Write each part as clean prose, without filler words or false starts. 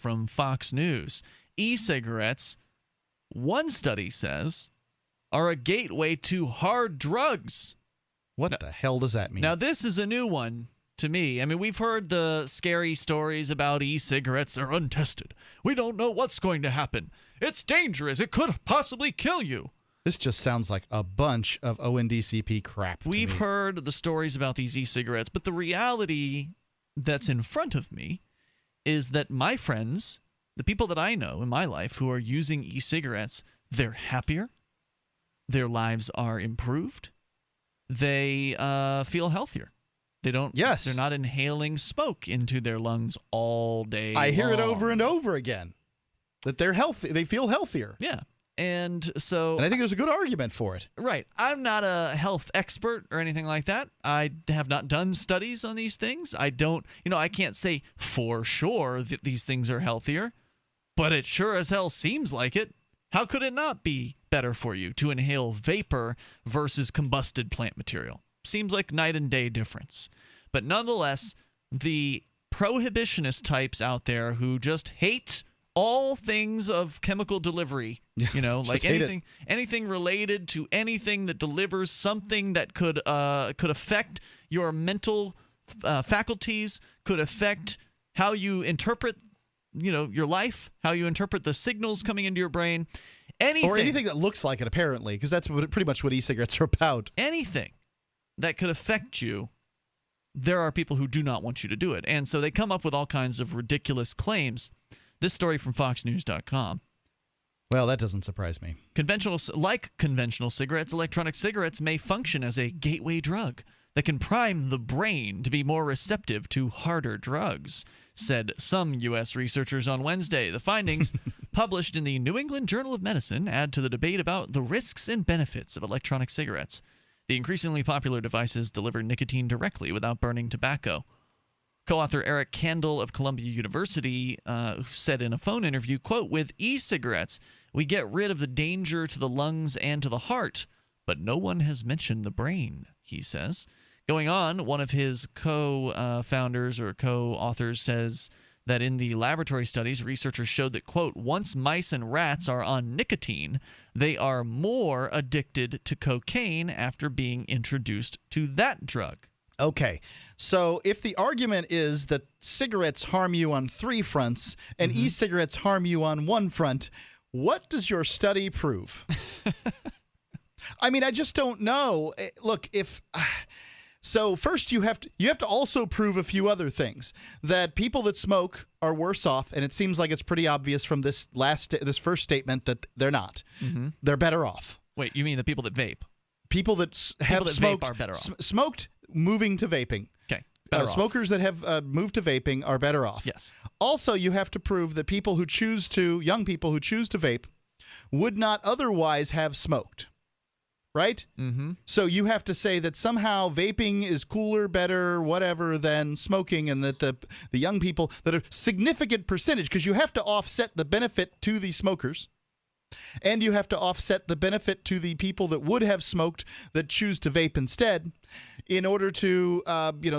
from Fox News. E-cigarettes, one study says, are a gateway to hard drugs. What the hell does that mean? Now, this is a new one to me. I mean, we've heard the scary stories about e-cigarettes. They're untested. We don't know what's going to happen. It's dangerous. It could possibly kill you. This just sounds like a bunch of ONDCP crap. We've heard the stories about these e-cigarettes, but the reality that's in front of me is that my friends, the people that I know in my life who are using e-cigarettes, they're happier. Their lives are improved. They feel healthier. They don't. Yes. They're not inhaling smoke into their lungs all day I hear it long. over and over again that they're healthy. They feel healthier. Yeah. And so, and I think there's a good argument for it. Right. I'm not a health expert or anything like that. I have not done studies on these things. I don't, I can't say for sure that these things are healthier, but it sure as hell seems like it. How could it not be better for you to inhale vapor versus combusted plant material? Seems like night and day difference. But nonetheless, the prohibitionist types out there who just hate all things of chemical delivery, like anything related to anything that delivers something that could affect your mental faculties, could affect how you interpret, your life, how you interpret the signals coming into your brain, or anything that looks like it, apparently, because that's pretty much what e-cigarettes are about. Anything that could affect you, there are people who do not want you to do it, and so they come up with all kinds of ridiculous claims. This story from FoxNews.com. Well, that doesn't surprise me. Like conventional cigarettes, electronic cigarettes may function as a gateway drug that can prime the brain to be more receptive to harder drugs, said some U.S. researchers on Wednesday. The findings, published in the New England Journal of Medicine, add to the debate about the risks and benefits of electronic cigarettes. The increasingly popular devices deliver nicotine directly without burning tobacco. Co-author Eric Kandel of Columbia University said in a phone interview, quote, "With e-cigarettes, we get rid of the danger to the lungs and to the heart, but no one has mentioned the brain," he says. Going on, one of his co-founders or co-authors says that in the laboratory studies, researchers showed that, quote, "once mice and rats are on nicotine, they are more addicted to cocaine after being introduced to that drug." Okay, so if the argument is that cigarettes harm you on 3 fronts and e-cigarettes harm you on 1 front, what does your study prove? I mean, I just don't know. Look, so first you have to also prove a few other things. That people that smoke are worse off, and it seems like it's pretty obvious from this first statement that they're not. They're better off. Wait, you mean the people that vape? People that smoked vape are better off. Smoked moving to vaping. Okay. Smokers that have moved to vaping are better off. Yes. Also, you have to prove that young people who choose to vape would not otherwise have smoked. Right? Mm-hmm. So you have to say that somehow vaping is cooler, better, whatever than smoking, and that the young people that are significant percentage, because you have to offset the benefit to the smokers. And you have to offset the benefit to the people that would have smoked that choose to vape instead, in order to,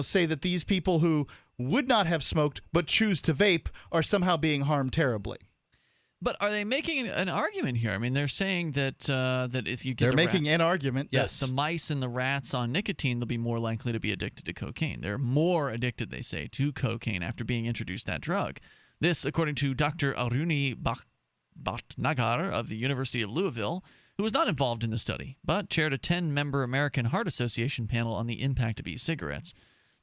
say that these people who would not have smoked but choose to vape are somehow being harmed terribly. But are they making an argument here? I mean, they're saying that if you get they're making an argument. Yes, the mice and the rats on nicotine, they'll be more likely to be addicted to cocaine. They're more addicted, they say, to cocaine after being introduced that drug. This, according to Dr. Aruni Bhatnagar of the University of Louisville, who was not involved in the study, but chaired a 10-member American Heart Association panel on the impact of e-cigarettes.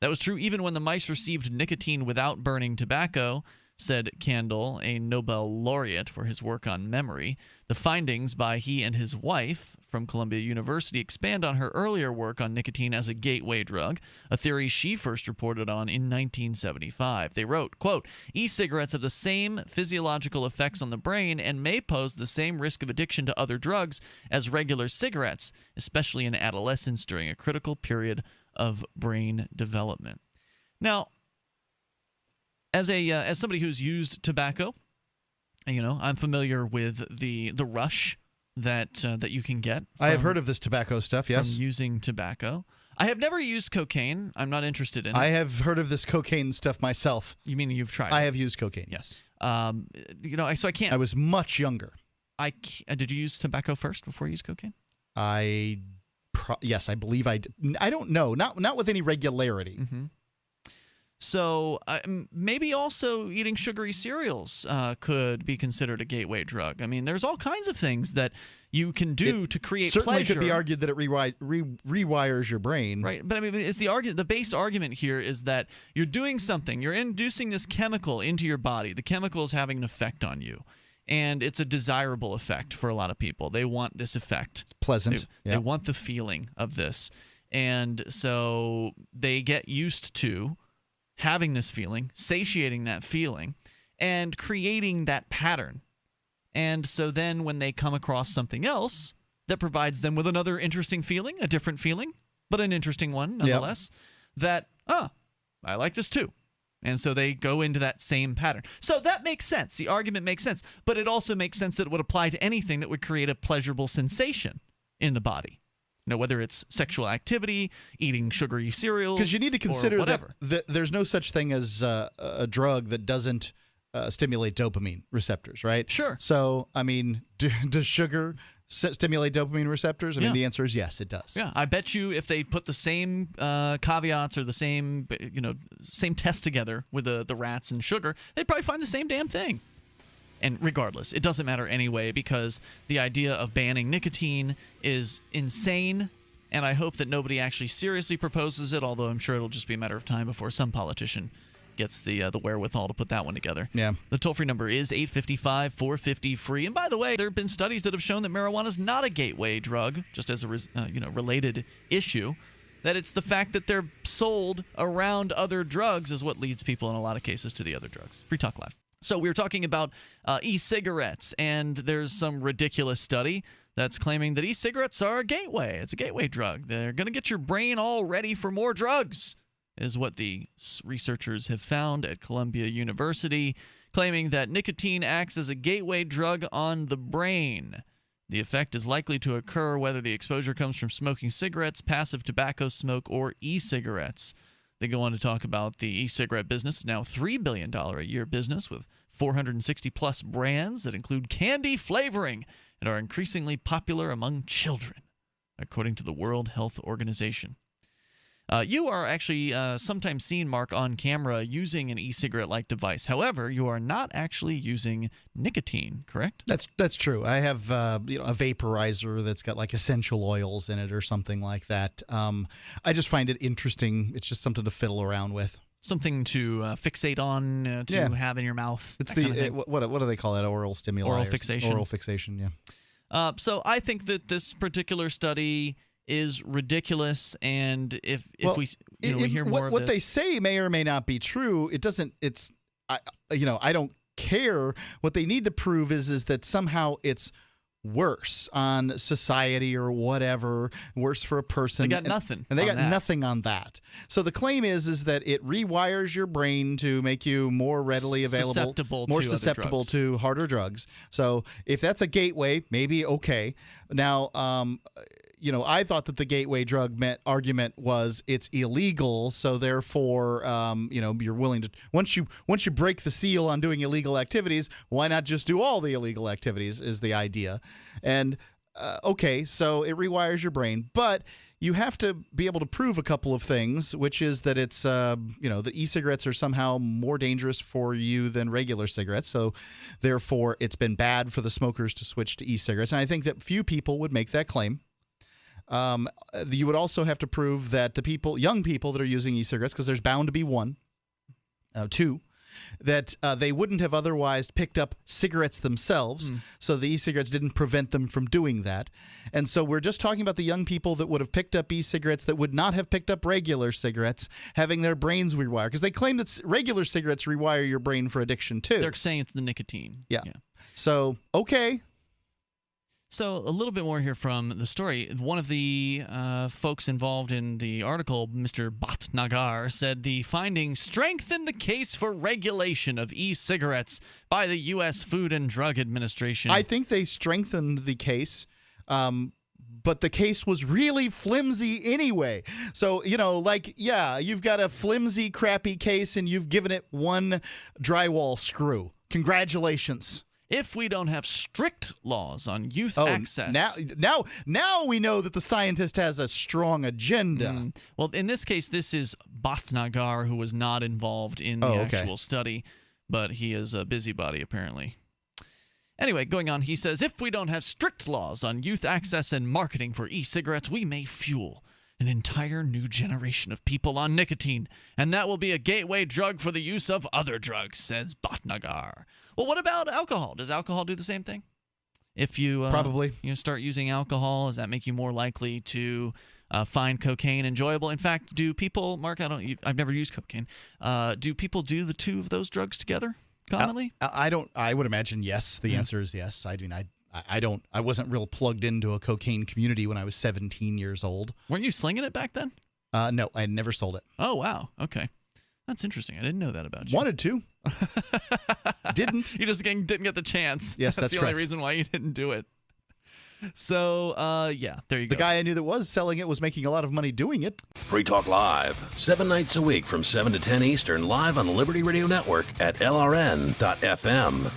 That was true even when the mice received nicotine without burning tobacco, said Kandel, a Nobel laureate for his work on memory. The findings by he and his wife from Columbia University expand on her earlier work on nicotine as a gateway drug, a theory she first reported on in 1975. They wrote, quote, "E-cigarettes have the same physiological effects on the brain and may pose the same risk of addiction to other drugs as regular cigarettes, especially in adolescence during a critical period of brain development." Now, as somebody who's used tobacco, I'm familiar with the rush that you can get. I have heard of this tobacco stuff. Yes, from using tobacco. I have never used cocaine. I'm not interested in it. I have heard of this cocaine stuff myself. You mean you've tried it? I have used cocaine. Yes. So I can't. I was much younger. Did you use tobacco first before you used cocaine? Yes, I believe I did. I don't know. Not with any regularity. Mm-hmm. So maybe also eating sugary cereals could be considered a gateway drug. I mean, there's all kinds of things that you can do to create certainly pleasure. Could be argued that it rewires your brain. Right, but I mean, it's the base argument here is that you're doing something. You're inducing this chemical into your body. The chemical is having an effect on you. And it's a desirable effect for a lot of people. They want this effect. It's pleasant. They want the feeling of this. And so they get used to having this feeling, satiating that feeling, and creating that pattern. And so then when they come across something else that provides them with another interesting feeling, a different feeling, but an interesting one nonetheless, that, I like this too. And so they go into that same pattern. So that makes sense. The argument makes sense. But it also makes sense that it would apply to anything that would create a pleasurable sensation in the body. Whether it's sexual activity, eating sugary cereals, because you need to consider that there's no such thing as a drug that doesn't stimulate dopamine receptors, right? Sure. So, I mean, does sugar stimulate dopamine receptors? I mean, the answer is yes, it does. Yeah, I bet you if they put the same caveats or the same test together with the rats and sugar, they'd probably find the same damn thing. And regardless, it doesn't matter anyway, because the idea of banning nicotine is insane, and I hope that nobody actually seriously proposes it, although I'm sure it'll just be a matter of time before some politician gets the wherewithal to put that one together. Yeah. The toll-free number is 855-450-FREE. And by the way, there have been studies that have shown that marijuana is not a gateway drug, just as a related issue, that it's the fact that they're sold around other drugs is what leads people in a lot of cases to the other drugs. Free Talk Live. So we were talking about e-cigarettes, and there's some ridiculous study that's claiming that e-cigarettes are a gateway. It's a gateway drug. They're going to get your brain all ready for more drugs, is what the researchers have found at Columbia University, claiming that nicotine acts as a gateway drug on the brain. The effect is likely to occur whether the exposure comes from smoking cigarettes, passive tobacco smoke, or e-cigarettes. They go on to talk about the e-cigarette business, now $3 billion a year business with 460-plus brands that include candy flavoring and are increasingly popular among children, according to the World Health Organization. You are actually sometimes seen, Mark, on camera using an e-cigarette-like device. However, you are not actually using nicotine, correct? That's true. I have a vaporizer that's got like essential oils in it or something like that. I just find it interesting. It's just something to fiddle around with. Something to fixate on, have in your mouth. It's what do they call that? Oral stimuli. Oral fixation. Oral fixation, yeah. So I think that this particular study is ridiculous, and if we hear more of what this, they say may or may not be true. It doesn't. I don't care. What they need to prove is that somehow it's worse on society or whatever, worse for a person. They got nothing, and they got nothing on that. So the claim is that it rewires your brain to make you more readily available, more susceptible to harder drugs. So if that's a gateway, maybe okay. Now, I thought that the gateway drug argument was it's illegal, so therefore, you're willing to once you break the seal on doing illegal activities, why not just do all the illegal activities? Is the idea, and okay, so it rewires your brain, but you have to be able to prove a couple of things, which is that it's that e-cigarettes are somehow more dangerous for you than regular cigarettes, so therefore it's been bad for the smokers to switch to e-cigarettes, and I think that few people would make that claim. You would also have to prove that the young people that are using e-cigarettes, because there's bound to be two, that they wouldn't have otherwise picked up cigarettes themselves, so the e-cigarettes didn't prevent them from doing that. And so we're just talking about the young people that would have picked up e-cigarettes that would not have picked up regular cigarettes, having their brains rewired. Because they claim that regular cigarettes rewire your brain for addiction too. They're saying it's the nicotine. Yeah. So, okay. So a little bit more here from the story. One of the folks involved in the article, Mr. Bhatnagar, said the findings strengthen the case for regulation of e-cigarettes by the U.S. Food and Drug Administration. I think they strengthened the case, but the case was really flimsy anyway. So, you've got a flimsy, crappy case and you've given it one drywall screw. Congratulations. If we don't have strict laws on youth access. Now we know that the scientist has a strong agenda. Well, in this case, this is Bhatnagar, who was not involved in the actual study, but he is a busybody, apparently. Anyway, going on, he says, if we don't have strict laws on youth access and marketing for e-cigarettes, we may fuel an entire new generation of people on nicotine, and that will be a gateway drug for the use of other drugs, says Bhatnagar. Well, what about alcohol? Does alcohol do the same thing? If you probably start using alcohol, does that make you more likely to find cocaine enjoyable? In fact, do people, Mark? I've never used cocaine. Do people do the two of those drugs together commonly? I don't. I would imagine yes. The answer is yes. I mean, I wasn't real plugged into a cocaine community when I was 17 years old. Weren't you slinging it back then? No, I never sold it. Oh, wow. Okay. That's interesting. I didn't know that about you. Wanted to. Didn't. You just didn't get the chance. Yes, that's the correct. only reason why you didn't do it. So, yeah, there you go. The guy I knew that was selling it was making a lot of money doing it. Free Talk Live, 7 nights a week from 7 to 10 Eastern, live on the Liberty Radio Network at LRN.FM.